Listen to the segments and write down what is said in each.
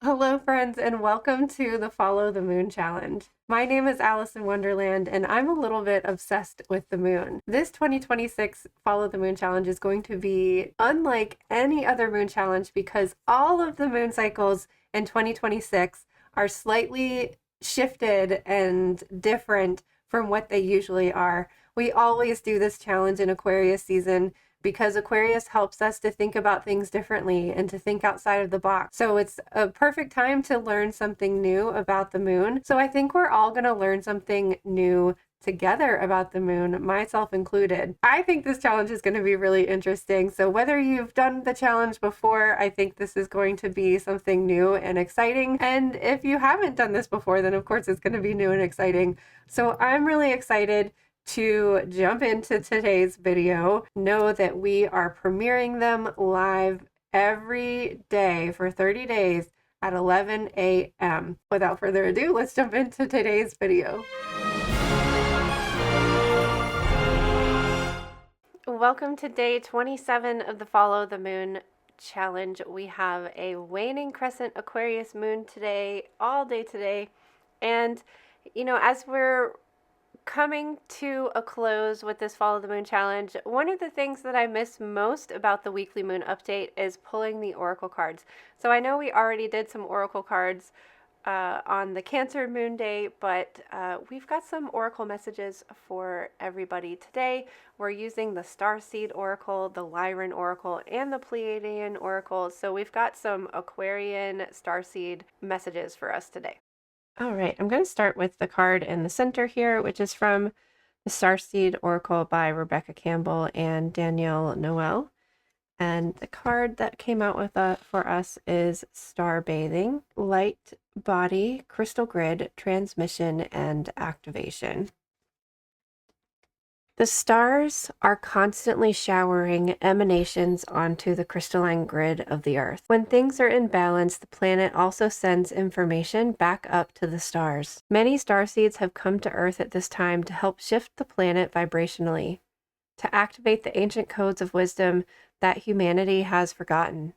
Hello, friends, and welcome to the Follow the Moon Challenge. My name is Alice in Wonderland, and I'm a little bit obsessed with the moon. This 2026 Follow the Moon Challenge is going to be unlike any other moon challenge because all of the moon cycles in 2026 are slightly shifted and different from what they usually are. We always do this challenge in Aquarius season because Aquarius helps us to think about things differently and to think outside of the box. So it's a perfect time to learn something new about the moon. So I think we're all going to learn something new together about the moon, myself included. I think this challenge is going to be really interesting. So whether you've done the challenge before, I think this is going to be something new and exciting. And if you haven't done this before, then of course it's going to be new and exciting. So I'm really excited to jump into today's video. Know that we are premiering them live every day for 30 days at 11 a.m. Without further ado, let's jump into today's video. Welcome to day 27 of the Follow the Moon Challenge. We have a waning crescent Aquarius moon today, all day today. And, as we're coming to a close with this Follow the Moon Challenge, one of the things that I miss most about the weekly moon update is pulling the oracle cards. So I know we already did some oracle cards on the Cancer moon day, but we've got some oracle messages for everybody today. We're using the Starseed Oracle, the Lyran Oracle, and the Pleiadian Oracle. So we've got some Aquarian Starseed messages for us today. All right, I'm going to start with the card in the center here, which is from the Starseed Oracle by Rebecca Campbell and Danielle Noel. And the card that came out with for us is Star Bathing, Light Body, Crystal Grid, Transmission, and Activation. The stars are constantly showering emanations onto the crystalline grid of the Earth. When things are in balance, the planet also sends information back up to the stars. Many starseeds have come to Earth at this time to help shift the planet vibrationally, to activate the ancient codes of wisdom that humanity has forgotten.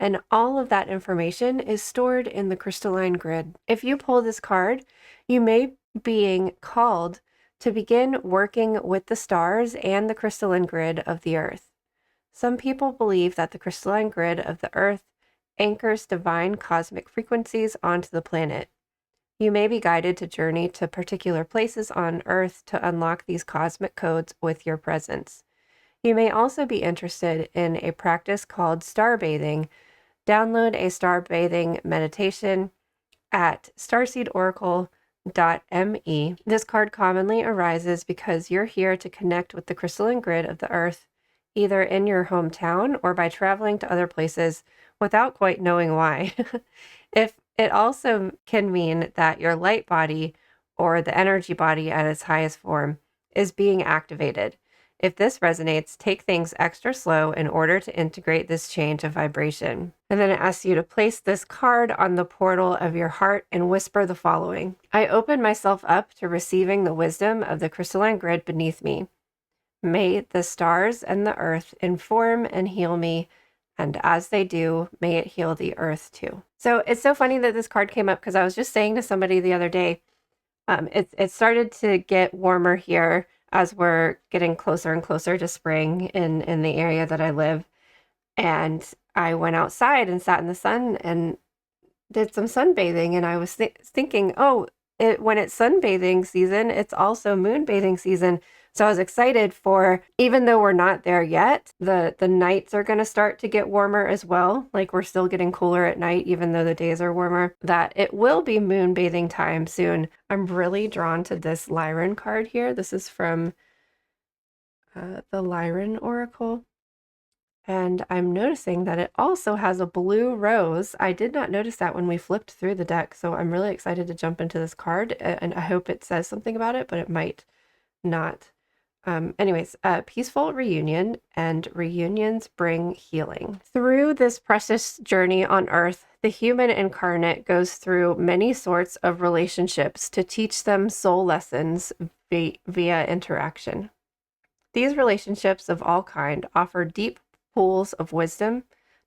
And all of that information is stored in the crystalline grid. If you pull this card, you may be being called to begin working with the stars and the crystalline grid of the Earth. Some people believe that the crystalline grid of the Earth anchors divine cosmic frequencies onto the planet. You may be guided to journey to particular places on Earth to unlock these cosmic codes with your presence. You may also be interested in a practice called star bathing. Download a star bathing meditation at starseedoracle.me. This card commonly arises because you're here to connect with the crystalline grid of the Earth, either in your hometown or by traveling to other places without quite knowing why. If it also can mean that your light body, or the energy body at its highest form, is being activated. If this resonates, take things extra slow in order to integrate this change of vibration. And then it asks you to place this card on the portal of your heart and whisper the following. I open myself up to receiving the wisdom of the crystalline grid beneath me. May the stars and the earth inform and heal me, and as they do, may it heal the earth too. So it's so funny that this card came up because I was just saying to somebody the other day, it started to get warmer here as we're getting closer and closer to spring in the area that I live. And I went outside and sat in the sun and did some sunbathing. And I was thinking, when it's sunbathing season, it's also moonbathing season. So I was excited for, even though we're not there yet, the nights are going to start to get warmer as well. Like we're still getting cooler at night, even though the days are warmer, that it will be moonbathing time soon. I'm really drawn to this Lyran card here. This is from the Lyran Oracle. And I'm noticing that it also has a blue rose. I did not notice that when we flipped through the deck. So I'm really excited to jump into this card. And I hope it says something about it, but it might not. Peaceful reunion, and reunions bring healing. Through this precious journey on Earth, the human incarnate goes through many sorts of relationships to teach them soul lessons via interaction. These relationships of all kind offer deep pools of wisdom,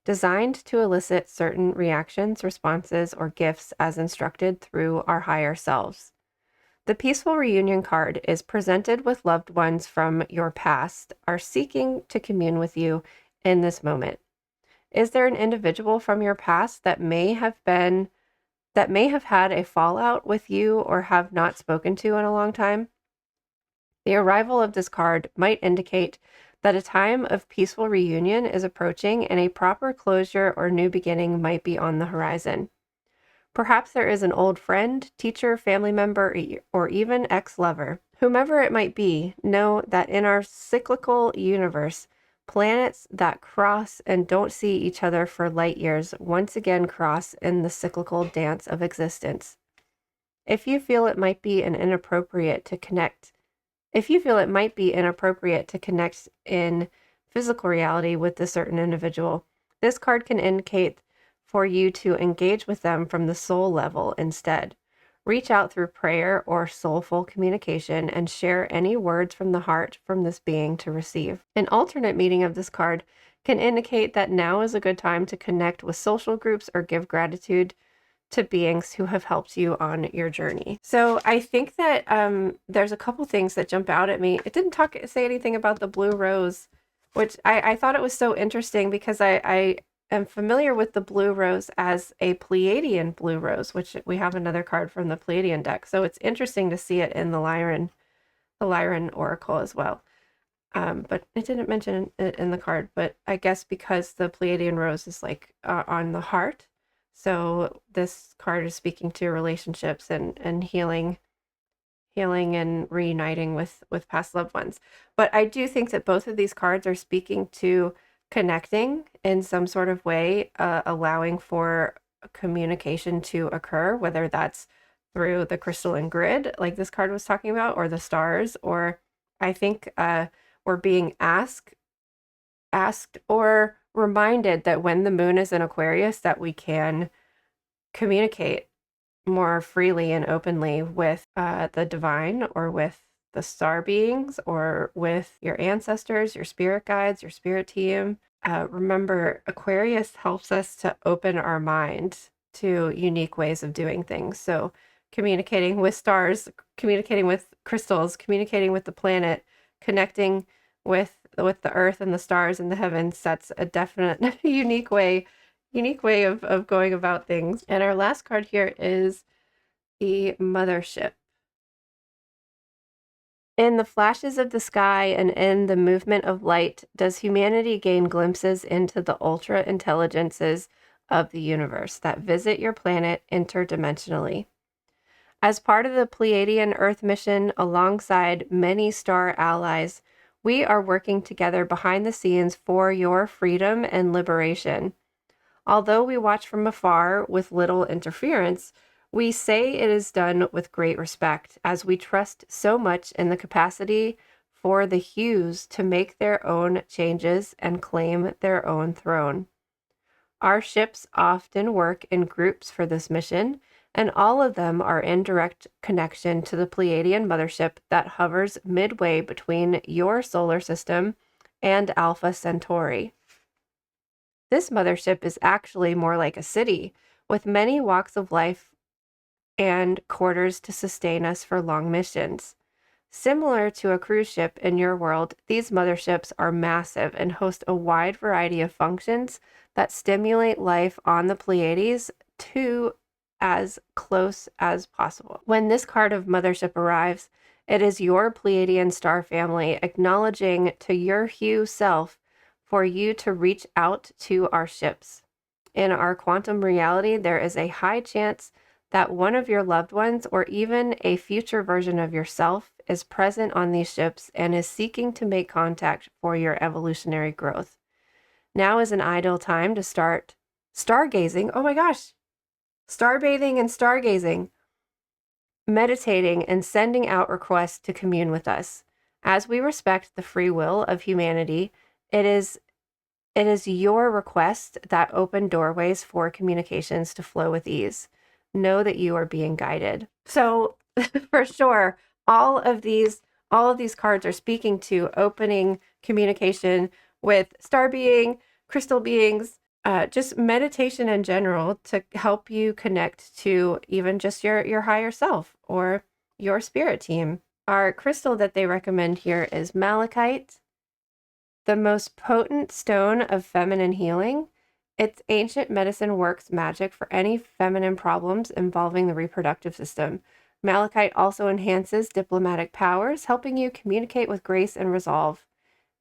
designed to elicit certain reactions, responses, or gifts as instructed through our higher selves. The Peaceful Reunion card is presented with loved ones from your past are seeking to commune with you in this moment. Is there an individual from your past that may have had a fallout with you or have not spoken to in a long time? The arrival of this card might indicate that a time of peaceful reunion is approaching and a proper closure or new beginning might be on the horizon. Perhaps there is an old friend, teacher, family member, or even ex-lover. Whomever it might be, know that in our cyclical universe, planets that cross and don't see each other for light years once again cross in the cyclical dance of existence. If you feel it might be inappropriate to connect in physical reality with a certain individual, this card can indicate for you to engage with them from the soul level instead. Reach out through prayer or soulful communication and share any words from the heart from this being to receive. An alternate meaning of this card can indicate that now is a good time to connect with social groups or give gratitude to beings who have helped you on your journey. So I think that there's a couple things that jump out at me. It didn't say anything about the blue rose, which I thought it was so interesting because I am familiar with the blue rose as a Pleiadian blue rose, which we have another card from the Pleiadian deck. So it's interesting to see it in the Lyran Oracle as well. But it didn't mention it in the card, but I guess because the Pleiadian rose is like on the heart. So this card is speaking to relationships and healing and reuniting with past loved ones. But I do think that both of these cards are speaking to connecting in some sort of way, allowing for communication to occur, whether that's through the crystalline grid, like this card was talking about, or the stars, or I think we're being asked or reminded that when the moon is in Aquarius, that we can communicate more freely and openly with the divine or with the star beings or with your ancestors, your spirit guides, your spirit team. Remember, Aquarius helps us to open our mind to unique ways of doing things. So communicating with stars, communicating with crystals, communicating with the planet, connecting with the earth and the stars and the heavens, that's a definite unique way of going about things. And our last card here is the Mothership. In the flashes of the sky and in the movement of light, does humanity gain glimpses into the ultra intelligences of the universe that visit your planet interdimensionally. As part of the Pleiadian Earth mission, alongside many star allies, we are working together behind the scenes for your freedom and liberation. Although we watch from afar with little interference, we say it is done with great respect, as we trust so much in the capacity for the hues to make their own changes and claim their own throne. Our ships often work in groups for this mission, and all of them are in direct connection to the Pleiadian mothership that hovers midway between your solar system and Alpha Centauri. This mothership is actually more like a city, with many walks of life and quarters to sustain us for long missions. Similar to a cruise ship in your world, these motherships are massive and host a wide variety of functions that stimulate life on the Pleiades to as close as possible. When this card of mothership arrives, it is your Pleiadian star family acknowledging to your hue self for you to reach out to our ships. In our quantum reality, there is a high chance that one of your loved ones or even a future version of yourself is present on these ships and is seeking to make contact for your evolutionary growth. Now is an ideal time to start stargazing. Oh my gosh. Starbathing and stargazing. Meditating and sending out requests to commune with us. As we respect the free will of humanity, it is your request that open doorways for communications to flow with ease. Know that you are being guided. So for sure, all of these cards are speaking to opening communication with star being, crystal beings, just meditation in general to help you connect to even just your higher self or your spirit team. Our crystal that they recommend here is malachite, the most potent stone of feminine healing. Its ancient medicine works magic for any feminine problems involving the reproductive system. Malachite also enhances diplomatic powers, helping you communicate with grace and resolve.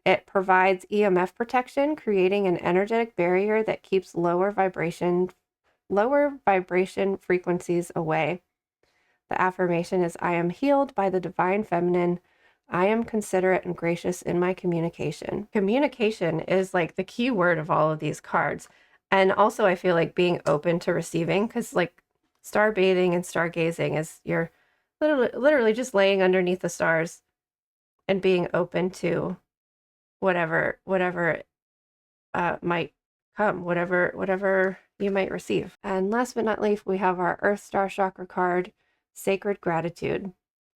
It provides EMF protection, creating an energetic barrier that keeps lower vibration frequencies away. The affirmation is, I am healed by the divine feminine. I am considerate and gracious in my communication. Communication is like the key word of all of these cards. And also I feel like being open to receiving, because like star bathing and stargazing is you're literally just laying underneath the stars and being open to whatever might come, whatever you might receive. And last but not least, we have our Earth Star Chakra card, Sacred Gratitude.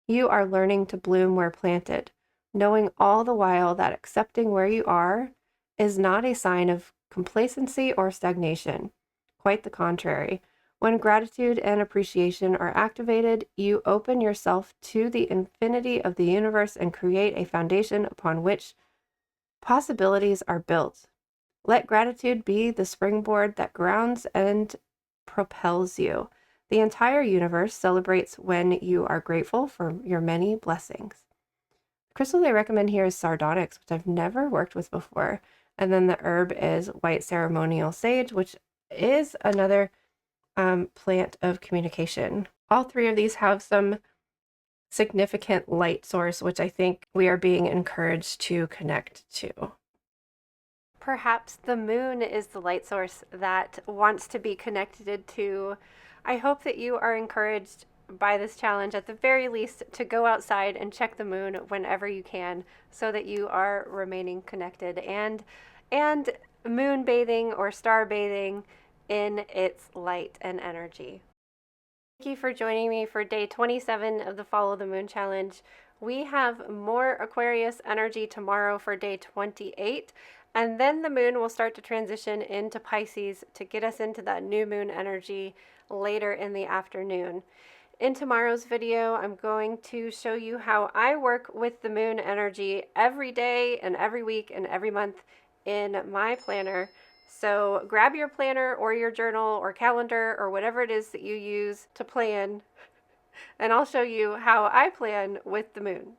You are learning to bloom where planted, knowing all the while that accepting where you are is not a sign of complacency or stagnation. Quite the contrary. When gratitude and appreciation are activated, you open yourself to the infinity of the universe and create a foundation upon which possibilities are built. Let gratitude be the springboard that grounds and propels you. The entire universe celebrates when you are grateful for your many blessings. The crystal they recommend here is sardonyx, which I've never worked with before. And then the herb is white ceremonial sage, which is another plant of communication. All three of these have some significant light source, which I think we are being encouraged to connect to. Perhaps the moon is the light source that wants to be connected to. I hope that you are encouraged by this challenge, at the very least, to go outside and check the moon whenever you can so that you are remaining connected and moon bathing or star bathing in its light and energy. Thank you for joining me for day 27 of the Follow the Moon Challenge. We have more Aquarius energy tomorrow for day 28, and then the moon will start to transition into Pisces to get us into that new moon energy later in the afternoon. In tomorrow's video, I'm going to show you how I work with the moon energy every day and every week and every month in my planner. So grab your planner or your journal or calendar or whatever it is that you use to plan, and I'll show you how I plan with the moon.